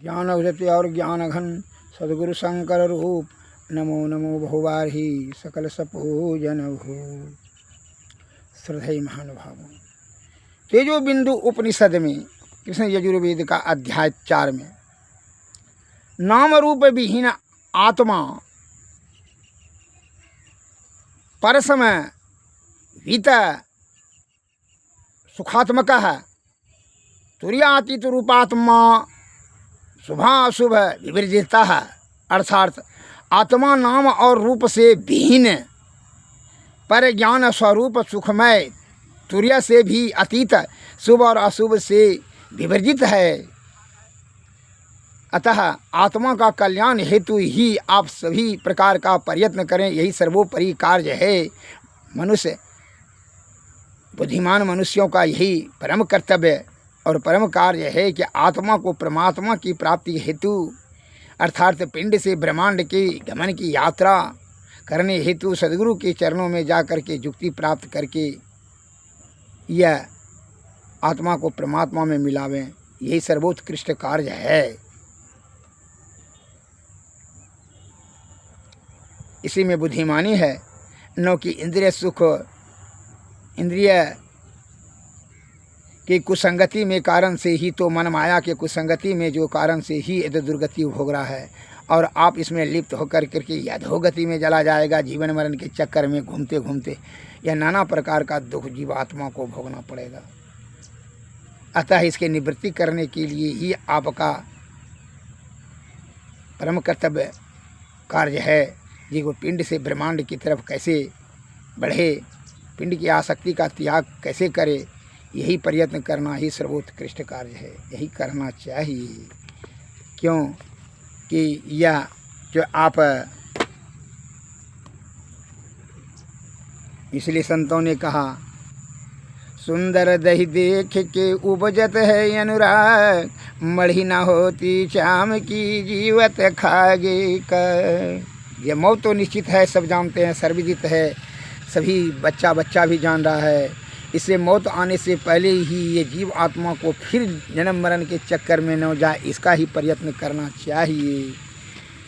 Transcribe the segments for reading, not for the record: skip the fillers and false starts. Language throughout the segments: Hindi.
ज्ञान अवधि और ज्ञान घन सदगुरु शंकर रूप, नमो नमो बहुबारही सकल सपूजन भू। श्रद्धेय महानुभावों, तेजो बिंदु उपनिषद में कृष्ण यजुर्वेद का अध्याय 4 में नाम रूप विहीन आत्मा परसमय वीत सुखात्मक है, तुर्यातीत रूपात्मा शुभाशुभ विवर्जिता है। अर्थात आत्मा नाम और रूप से विहीन पर ज्ञान स्वरूप सुखमय, तुर्य से भी अतीत, शुभ और अशुभ से विवर्जित है। अतः आत्मा का कल्याण हेतु ही आप सभी प्रकार का प्रयत्न करें, यही सर्वोपरि कार्य है। मनुष्य बुद्धिमान मनुष्यों का यही परम कर्तव्य और परम कार्य है कि आत्मा को परमात्मा की प्राप्ति हेतु अर्थात पिंड से ब्रह्मांड के गमन की यात्रा करने हेतु सदगुरु के चरणों में जाकर के युक्ति प्राप्त करके यह आत्मा को परमात्मा में मिलावें, यही सर्वोत्कृष्ट कार्य है। इसी में बुद्धिमानी है। न कि इंद्रिय सुख, इंद्रिय की कुसंगति में कारण से ही तो मन माया के कुसंगति में जो कारण से ही यह दुर्गति भोग रहा है, और आप इसमें लिप्त होकर करके अधोगति में चला जाएगा। जीवन मरण के चक्कर में घूमते घूमते यह नाना प्रकार का दुख जीवात्मा को भोगना पड़ेगा। अतः इसके निवृत्ति करने के लिए ही आपका परम कर्तव्य कार्य है कि वो पिंड से ब्रह्मांड की तरफ कैसे बढ़े, पिंड की आसक्ति का त्याग कैसे करे, यही प्रयत्न करना ही सर्वोत्कृष्ट कार्य है। यही करना चाहिए, क्योंकि यह जो आप, इसलिए संतों ने कहा सुंदर दही देख के उपजत है अनुराग, मढ़ी ना होती चाम की जीवत खागे कर। यह मौत तो निश्चित है, सब जानते हैं, सर्वविदित है, सभी बच्चा भी जान रहा है। इससे मौत आने से पहले ही ये जीव आत्मा को फिर जन्म मरण के चक्कर में न जाए, इसका ही प्रयत्न करना चाहिए।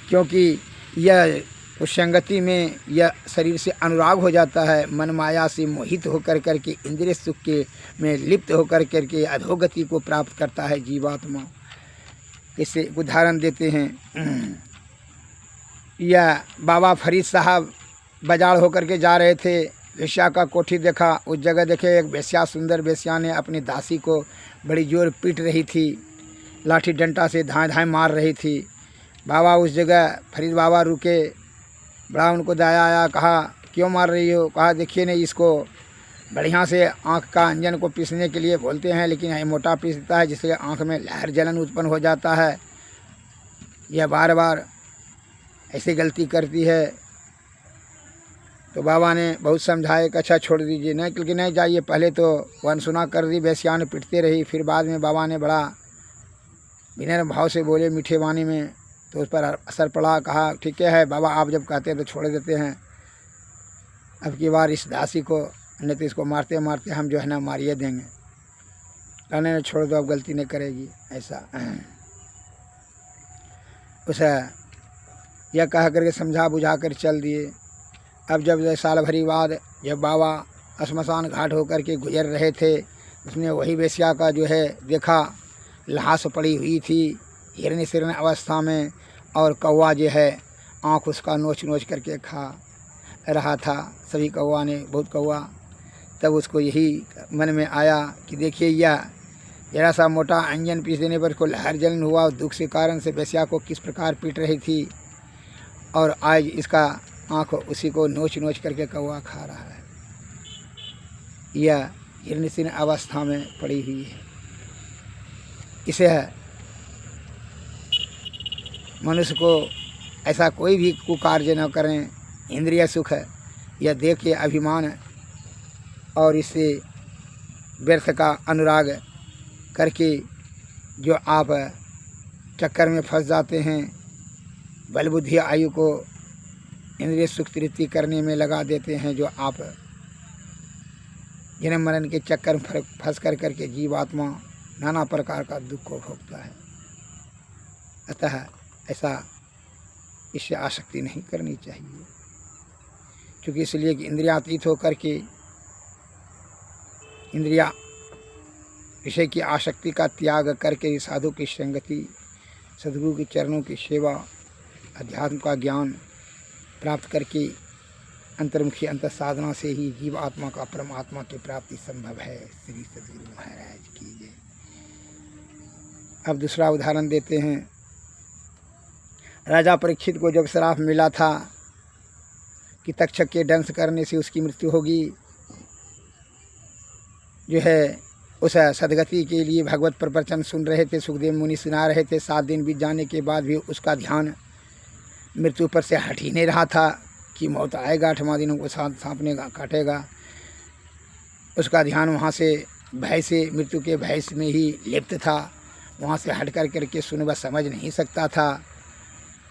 क्योंकि यह उस संगति में यह शरीर से अनुराग हो जाता है, मन माया से मोहित होकर करके इंद्रिय सुख के में लिप्त होकर करके अधोगति को प्राप्त करता है जीवात्मा। इससे उदाहरण देते हैं, यह बाबा फरीद साहब बाजार होकर के जा रहे थे, वेश्या का कोठी देखा, उस जगह देखे एक वेश्या, सुंदर वेश्या ने अपनी दासी को बड़ी जोर पीट रही थी, लाठी डंडा से धाए धाए मार रही थी। बाबा उस जगह फरीद बाबा रुके, बड़ा उनको दया आया, कहा क्यों मार रही हो? कहा देखिए नहीं, इसको बढ़िया से आँख का अंजन को पीसने के लिए बोलते हैं, लेकिन ये मोटा पीस देता है, जिससे आँख में लहर जलन उत्पन्न हो जाता है। यह बार बार ऐसी गलती करती है। तो बाबा ने बहुत समझाए कि अच्छा छोड़ दीजिए, नहीं क्योंकि नहीं जाइए। पहले तो वो अनसुना कर दी, वेश्या ने पिटते रही, फिर बाद में बाबा ने बड़ा विनम्र भाव से बोले मीठे वाणी में, तो उस पर असर पड़ा। कहा ठीक है बाबा, आप जब कहते हैं तो छोड़ देते हैं, अब की बार इस दासी को, नहीं तो इसको मारते मारते हम जो है ना मारिए देंगे। कहने छोड़ दो, अब गलती नहीं करेगी। ऐसा उसे यह कह करके समझा बुझा कर चल दिए। अब जब साल भरी बाद जब बाबा श्मशान घाट होकर के गुजर रहे थे, उसने वही वेश्या का जो है देखा, लाश पड़ी हुई थी हिरण्य सिरण्य अवस्था में, और कौवा जो है आँख उसका नोच नोच करके खा रहा था। सभी कौवा ने, बहुत कौवा। तब उसको यही मन में आया कि देखिए यह जरा सा मोटा अंजन पीस देने पर इसको लहर जलन हुआ, दुख के कारण से वेश्या को किस प्रकार पीट रही थी, और आज इसका आँख उसी को नोच नोच करके कौवा खा रहा है। यह हिरण्यसिन अवस्था में पड़ी हुई है। इसे मनुष्य को ऐसा कोई भी कुकार्य न करें। इंद्रिय सुख है यह देख के अभिमान और इससे व्यर्थ का अनुराग करके जो आप चक्कर में फंस जाते हैं, बल बुद्धि आयु को इंद्रिय सुख तृप्ति करने में लगा देते हैं, जो आप जन्म मरण के चक्कर में फंस कर करके जीवात्मा नाना प्रकार का दुख को भोगता है। अतः ऐसा इससे आसक्ति नहीं करनी चाहिए, क्योंकि इसलिए कि इंद्रियातीत होकर के इंद्रिया विषय की आसक्ति का त्याग करके साधु की संगति, सद्गुरु के चरणों की सेवा, अध्यात्म का ज्ञान प्राप्त करके अंतर्मुखी अंतर साधना से ही जीव आत्मा का परमात्मा की प्राप्ति संभव है। श्री सद्गुरु महाराज की जय। अब दूसरा उदाहरण देते हैं। राजा परीक्षित को जब श्राप मिला था कि तक्षक के दंश करने से उसकी मृत्यु होगी, जो है उस सदगति के लिए भगवत प्रवचन सुन रहे थे, सुखदेव मुनि सुना रहे थे। 7 दिन बीत जाने के बाद भी उसका ध्यान मृत्यु पर से हट ही नहीं रहा था कि मौत आएगा, 8वां दिन हमको सांप काटेगा। उसका ध्यान वहाँ से भय से, मृत्यु के भय में ही लिप्त था। वहाँ से हट कर करके सुन वह समझ नहीं सकता था।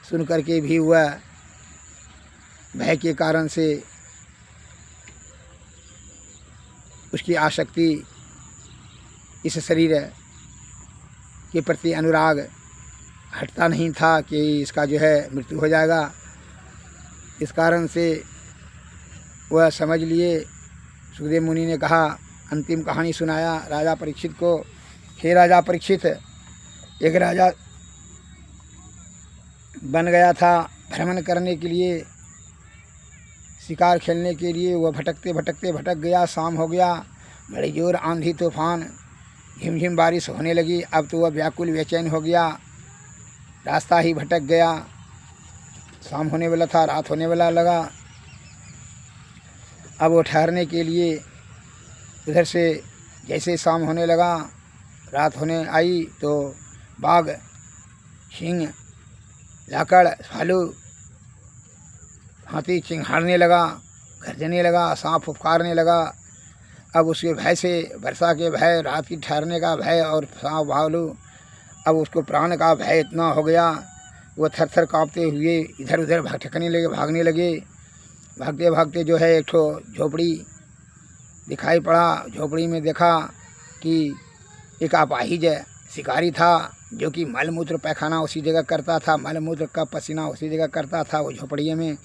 सुन करके भी वह भय के कारण से उसकी आसक्ति इस शरीर के प्रति अनुराग हटता नहीं था कि इसका जो है मृत्यु हो जाएगा। इस कारण से वह समझ लिए। सुखदेव मुनि ने कहा, अंतिम कहानी सुनाया राजा परीक्षित को। हे राजा परीक्षित, एक राजा बन गया था भ्रमण करने के लिए, शिकार खेलने के लिए। वह भटकते भटकते भटक गया। शाम हो गया, बड़ी जोर आंधी तूफान, झिमझिम बारिश होने लगी। अब तो वह व्याकुल बेचैन हो गया, रास्ता ही भटक गया। शाम होने वाला था, रात होने वाला लगा। अब वो ठहरने के लिए उधर से जैसे शाम होने लगा, रात होने आई तो बाघ, सिंह, लाकड़, भालू, हाथी चिंघाड़ने लगा, गर्जने लगा, सांप फुफकारने लगा। अब उसके भय से, वर्षा के भय, रात की ठहरने का भय और सांप भालू, अब उसको प्राण का भय इतना हो गया, वो थर थर काँपते हुए इधर उधर भटकने लगे, भागने लगे। भागते भागते जो है एक ठो झोपड़ी दिखाई पड़ा। झोपड़ी में देखा कि एक अपाहिज शिकारी था, जो कि मलमूत्र पैखाना उसी जगह करता था, मलमूत्र का पसीना उसी जगह करता था वो झोपड़ी में।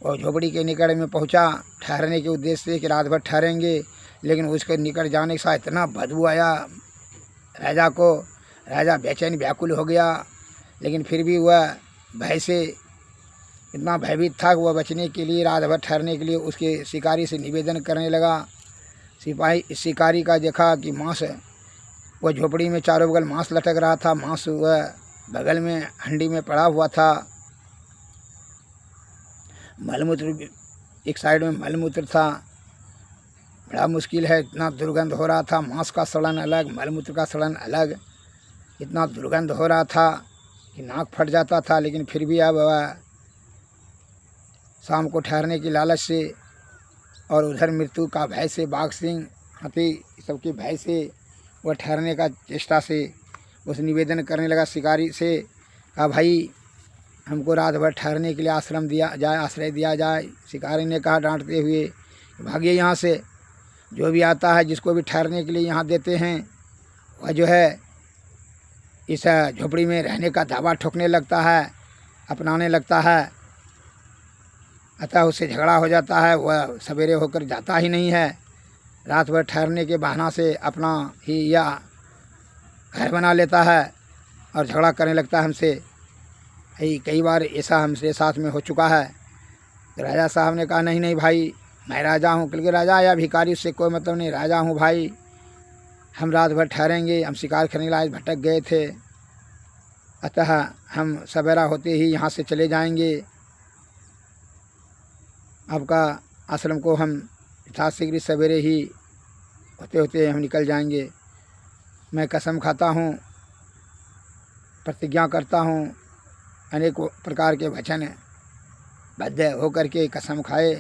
और झोपड़ी के निकट में पहुंचा ठहरने के उद्देश्य से कि रात भर ठहरेंगे, लेकिन उसके निकट जाने के साथ इतना बदबू आया राजा को। राजा बेचैन व्याकुल हो गया, लेकिन फिर भी वह भय से इतना भयभीत था कि वह बचने के लिए, रात भर ठहरने के लिए उसके शिकारी से निवेदन करने लगा। शिकारी का देखा कि मांस, वह झोपड़ी में चारों बगल मांस लटक रहा था, मांस वह बगल में हंडी में पड़ा हुआ था। मलमूत्र एक साइड में मलमूत्र था, बड़ा मुश्किल है, इतना दुर्गंध हो रहा था। मांस का सड़न अलग, मलमूत्र का सड़न अलग, इतना दुर्गंध हो रहा था कि नाक फट जाता था। लेकिन फिर भी अब वह शाम को ठहरने की लालच से और उधर मृत्यु का भय से, बाघ, सिंह, हाथी सबके भय से, वह ठहरने का चेष्टा से उस निवेदन करने लगा शिकारी से। कहा, भाई हमको रात भर ठहरने के लिए आश्रम दिया जाए, आश्रय दिया जाए। शिकारी ने कहा डांटते हुए, भागिए यहाँ से, जो भी आता है जिसको भी ठहरने के लिए यहाँ देते हैं वह जो है इस झोपड़ी में रहने का दावा ठोकने लगता है, अपनाने लगता है। अतः उससे झगड़ा हो जाता है, वह सवेरे होकर जाता ही नहीं है। रात भर ठहरने के बहाना से अपना ही या घर बना लेता है और झगड़ा करने लगता है हमसे। कई बार ऐसा हमसे साथ में हो चुका है। तो राजा साहब ने कहा, नहीं नहीं भाई, मैं राजा हूँ। क्योंकि राजा या भिखारी उससे कोई मतलब नहीं, राजा हूँ भाई, हम रात भर ठहरेंगे, हम शिकार करने लाए भटक गए थे, अतः हम सवेरा होते ही यहाँ से चले जाएंगे। आपका आश्रम को हम यथाशीघ्र सवेरे ही होते होते हम निकल जाएंगे। मैं कसम खाता हूँ, प्रतिज्ञा करता हूँ, अनेक प्रकार के वचन बद्ध होकर के कसम खाए।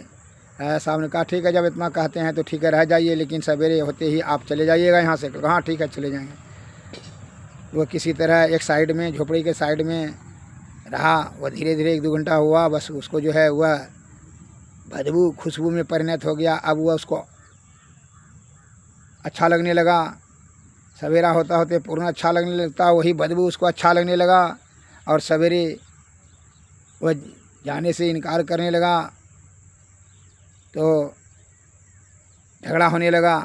राजा साहब ने कहा, ठीक है, जब इतना कहते हैं तो ठीक है, रह जाइए, लेकिन सवेरे होते ही आप चले जाइएगा यहाँ से। कहाँ, ठीक है, चले जाएंगे। वो किसी तरह एक साइड में, झोपड़ी के साइड में रहा। वह धीरे धीरे 1-2 घंटा हुआ, बस उसको जो है वह बदबू खुशबू में परिणत हो गया। अब वह उसको अच्छा लगने लगा। सवेरा होता होते पूर्ण अच्छा लगने लगता, वही बदबू उसको अच्छा लगने लगा। और सवेरे वह जाने से इनकार करने लगा तो झगड़ा होने लगा।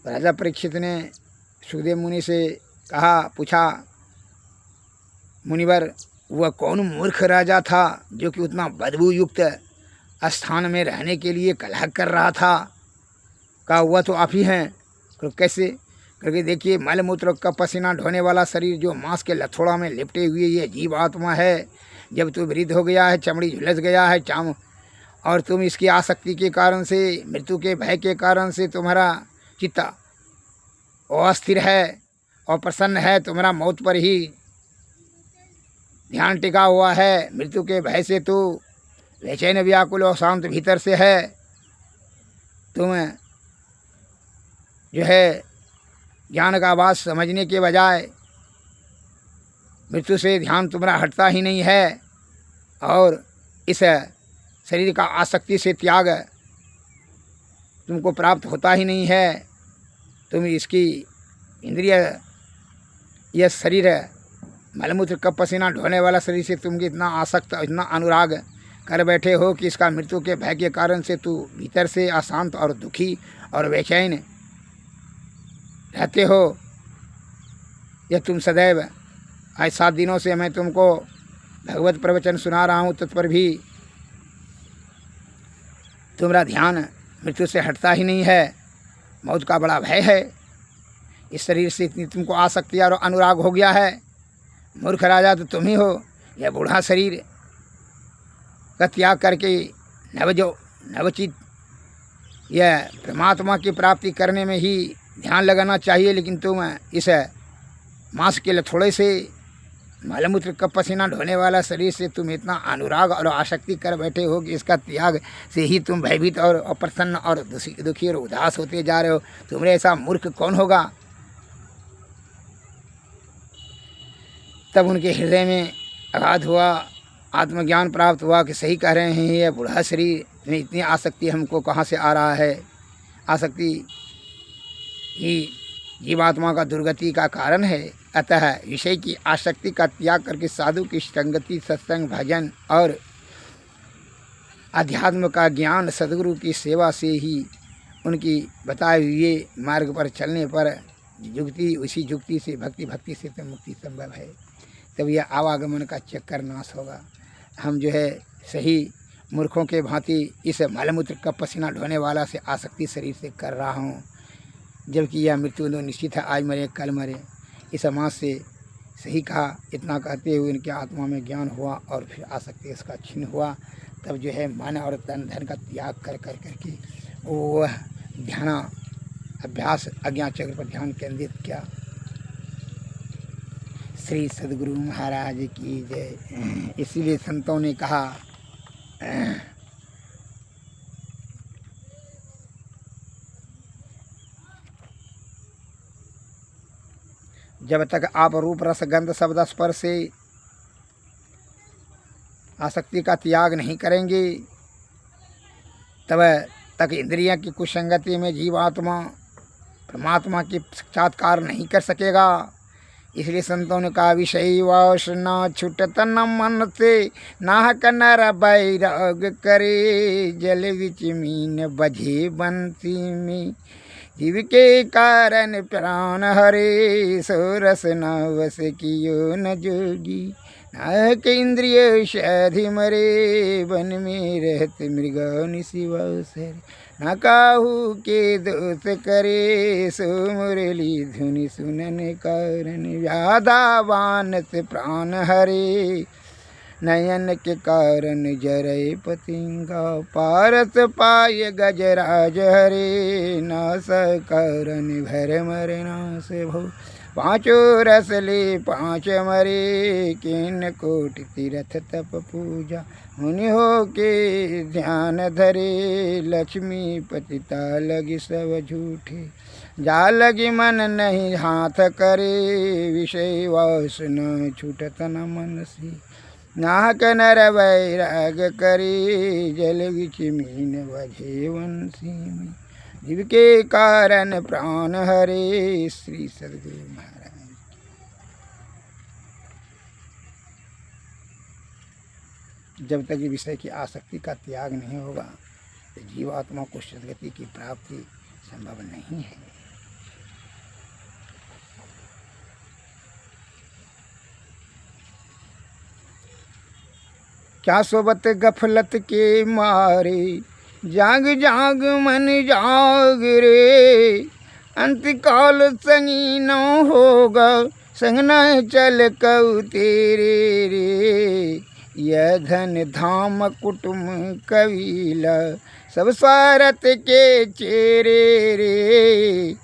राजा परीक्षित ने सुखदेव मुनि से कहा, पूछा, मुनिवर वह कौन मूर्ख राजा था जो कि उतना बदबू युक्त स्थान में रहने के लिए कलह कर रहा था? कहा वह तो आप ही हैं। कैसे? करके देखिए, मल मूत्र का पसीना ढोने वाला शरीर जो मांस के लथोड़ा में लिपटे हुए ये जीव आत्मा है, जब तू वृद्ध हो गया है, चमड़ी झुलस गया है चाम, और तुम इसकी आसक्ति के कारण से, मृत्यु के भय के कारण से तुम्हारा चित्त अस्थिर है और प्रसन्न है, तुम्हारा मौत पर ही ध्यान टिका हुआ है, मृत्यु के भय से तू बेचैन व्याकुल और शांत भीतर से है, तुम जो है ज्ञान का आवाज़ समझने के बजाय मृत्यु से ध्यान तुम्हारा हटता ही नहीं है, और इस शरीर का आसक्ति से त्याग तुमको प्राप्त होता ही नहीं है। तुम इसकी इंद्रिय, यह शरीर मलमूत्र का पसीना ढोने वाला शरीर से तुम इतना आसक्त, इतना अनुराग कर बैठे हो कि इसका मृत्यु के भय के कारण से तू भीतर से अशांत और दुखी और बेचैन रहते हो। यह तुम सदैव, आज 7 दिनों से मैं तुमको भगवत प्रवचन सुना रहा हूँ, तत्पर भी तुम्हारा ध्यान मृत्यु से हटता ही नहीं है, मौत का बड़ा भय है, इस शरीर से इतनी तुमको आसक्ति और अनुराग हो गया है। मूर्ख राजा तो तुम ही हो। यह बूढ़ा शरीर का त्याग करके नवचित यह परमात्मा की प्राप्ति करने में ही ध्यान लगाना चाहिए, लेकिन तुम इस मांस के लथोड़े से, मलमूत्र का पसीना ढोने वाला शरीर से तुम इतना अनुराग और आसक्ति कर बैठे हो कि इसका त्याग से ही तुम भयभीत और अप्रसन्न और दुखी और उदास होते जा रहे हो। तुम्हारे ऐसा मूर्ख कौन होगा? तब उनके हृदय में आघात हुआ, आत्मज्ञान प्राप्त हुआ कि सही कह रहे हैं, यह बूढ़ा शरीर में इतनी आसक्ति हमको कहाँ से आ रहा है? आसक्ति ही जीवात्मा का दुर्गति का कारण है। अतः विषय की आसक्ति का त्याग करके साधु की संगति, सत्संग, भजन और अध्यात्म का ज्ञान, सद्गुरु की सेवा से ही उनकी बताए हुए मार्ग पर चलने पर जुक्ति, उसी जुक्ति से भक्ति से तो मुक्ति संभव है। तब यह आवागमन का चक्कर नाश होगा। हम जो है सही मूर्खों के भांति इस मलमूत्र का पसीना ढोने वाला से आसक्ति शरीर से कर रहा हूँ, जबकि यह मृत्यु निश्चित है, आज मरे कल मरे। इस समाज से सही कहा। इतना कहते हुए इनके आत्मा में ज्ञान हुआ और फिर आसक्ति इसका क्षीण हुआ। तब जो है मन और तन धन का त्याग कर करके वो ध्यान अभ्यास अज्ञा चक्र पर ध्यान केंद्रित किया। श्री सद्गुरु महाराज की जय। इसीलिए संतों ने कहा, जब तक आप रूप रस गंध शब्द स्पर्श से आसक्ति का त्याग नहीं करेंगे, तब तक इंद्रियों की कुसंगति में जीवात्मा परमात्मा की साक्षात्कार नहीं कर सकेगा। इसलिए संतों ने कहा, विषय वासना छुटत न मन से, नाहक नर बैराग करे, जल विच मीन बझे बंसी में, जीव के कारण प्राण हरे, सो रस नवस कियो न जोगी, नाहक इंद्रिय शाधि मरे, वन में रहत मृगा निशिवासर, न काहू के दोष करे, सो मुरली धुनि सुनन कारण, व्याधावानस प्राण हरे, नयन के कारण जरय पतिंगा, पारस पाय गजराज हरे, नास कारण भर मर नास भो, पाँचों रस ले 5 मरे, किन कोट तीरथ तप पूजा, मुनि हो के ध्यान धरे, लक्ष्मी पतिता लगी सब झूठे, जा लगी मन नहीं हाथ करे, विषय वासना छूटत न मन से, नाहक नर वैराग करे, जल विच मीन बझे बंसी में, जीव के कारण प्राण हरे। श्री सद्गुरु महाराज। जब तक ये विषय की आसक्ति का त्याग नहीं होगा तो जीवात्मा को सद्गति की प्राप्ति संभव नहीं है। क्या सोबत गफलत के मारे, जाग जाग मन जाग रे, अंतकाल संगी न होगा, संग न चल कऊ तेरे रे। यह धन धाम कुटुम कबीला, सब स्वार्थ के चेरे रे।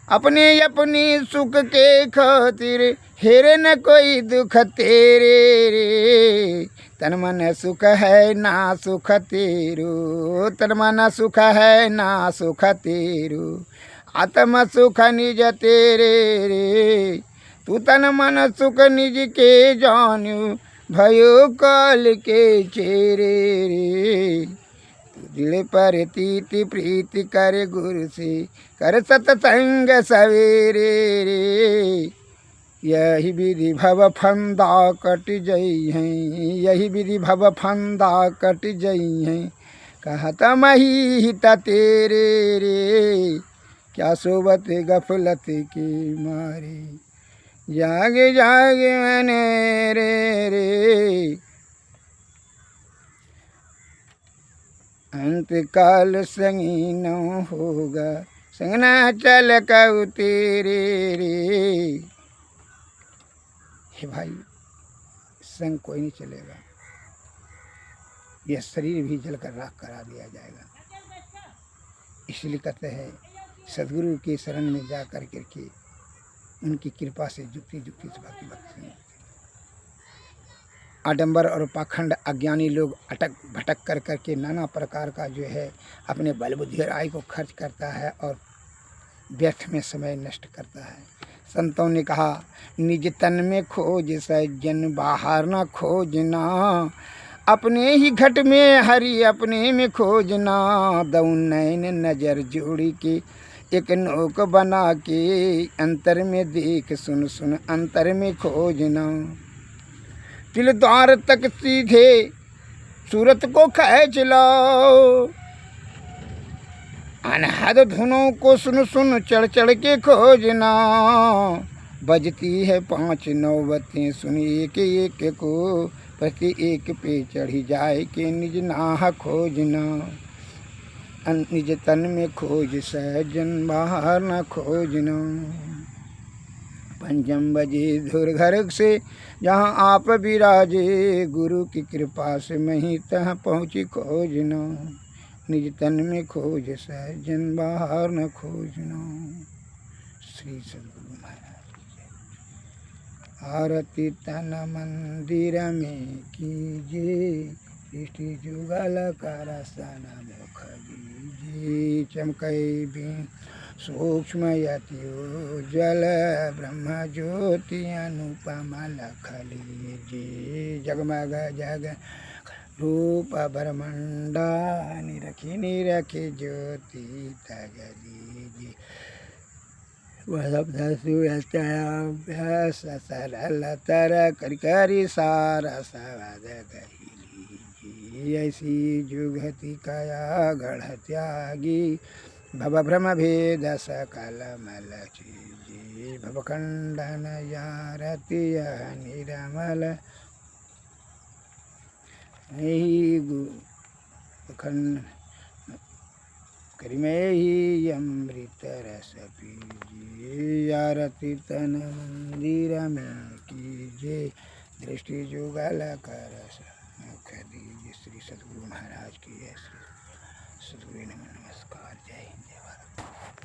अपने अपने सुख के खातिर, हेरे न कोई दुख तेरे रे। तन मन सुख है ना सुख तेरो, तन मन सुख है ना सुख तेरो, आत्म सुख निज तेरे रे। तू तन मन सुख निज के जान्यू, भयो काल के चेरे रे। दिल पर तीति प्रीति कर गुरु से, कर सतसंग सवेरे रे। यही विधि भव फंदा कट जई हैं, यही विधि भव फंदा कट जई हैं, कहत मही हित तेरे रे। क्या सोबत गफलत के मारे, जाग जाग मन रे रे। अंतकाल संगी न होगा, संग न चल कऊ तेरे रे। हे भाई, संग कोई नहीं चलेगा, यह शरीर भी जलकर राख करा दिया जाएगा। इसलिए कहते हैं सदगुरु के शरण में जा कर के उनकी कृपा से जुक्ति जुक्ति से भक्ति भक्ति। आडंबर और पाखंड अज्ञानी लोग अटक भटक कर करके नाना प्रकार का जो है अपने बल बुद्धि और आय को खर्च करता है और व्यर्थ में समय नष्ट करता है। संतों ने कहा निज तन में खोज सज्जन, बाहर न खोजना, अपने ही घट में हरि अपने में खोजना। दऊ नैन नजर जोड़ी के, एक नोक बना के, अंतर में देख सुन सुन अंतर में खोजना। तिल द्वार तक सीधे सूरत को खींच लो, अनहद धुनों को सुन सुन चढ़ चढ़ के खोजना। बजती है 5 नौबतें सुन एक एक को, प्रति एक पे चढ़ी जाए के निज नाह खोजना। निज तन में खोज सज्जन, बाहर न खोजना। पंचम बजे धुर घर से जहाँ आप विराजे, गुरु की कृपा से मैं ही तहाँ पहुँची खोजना। निज तन में खोज सज्जन, बाहर न खोजना। श्री सद्गुरु महाराज की जय। आरती तन मंदिर में कीजिए, सृष्टि जुगल कर सन मुख दीजिए। चमकई बिन सूक्ष्म यति उज्ज्वल, ब्रह्म ज्योति अनुपम लख लीजिए। जगमग जग रूप ब्रह्मंडा, निरखी निरखी ज्योति तग दीजिए। अभ्यास सरल तर कर करी सारा सवाद कही लीजिए। ऐसी जुगति कया गढ़ त्यागी, भव भ्रम भेद सकल मल चीजी। भव खंडन यारति निरमल, नहीं खंड करिमे ही अमृत रस पीजिए। आरती तन मंदिर में कीजिए, दृष्टि जुगल कर मुख दीजिए। श्री सद्गुरु महाराज की जय। श्री सद्गुरु नमस्कार। जय हिंद।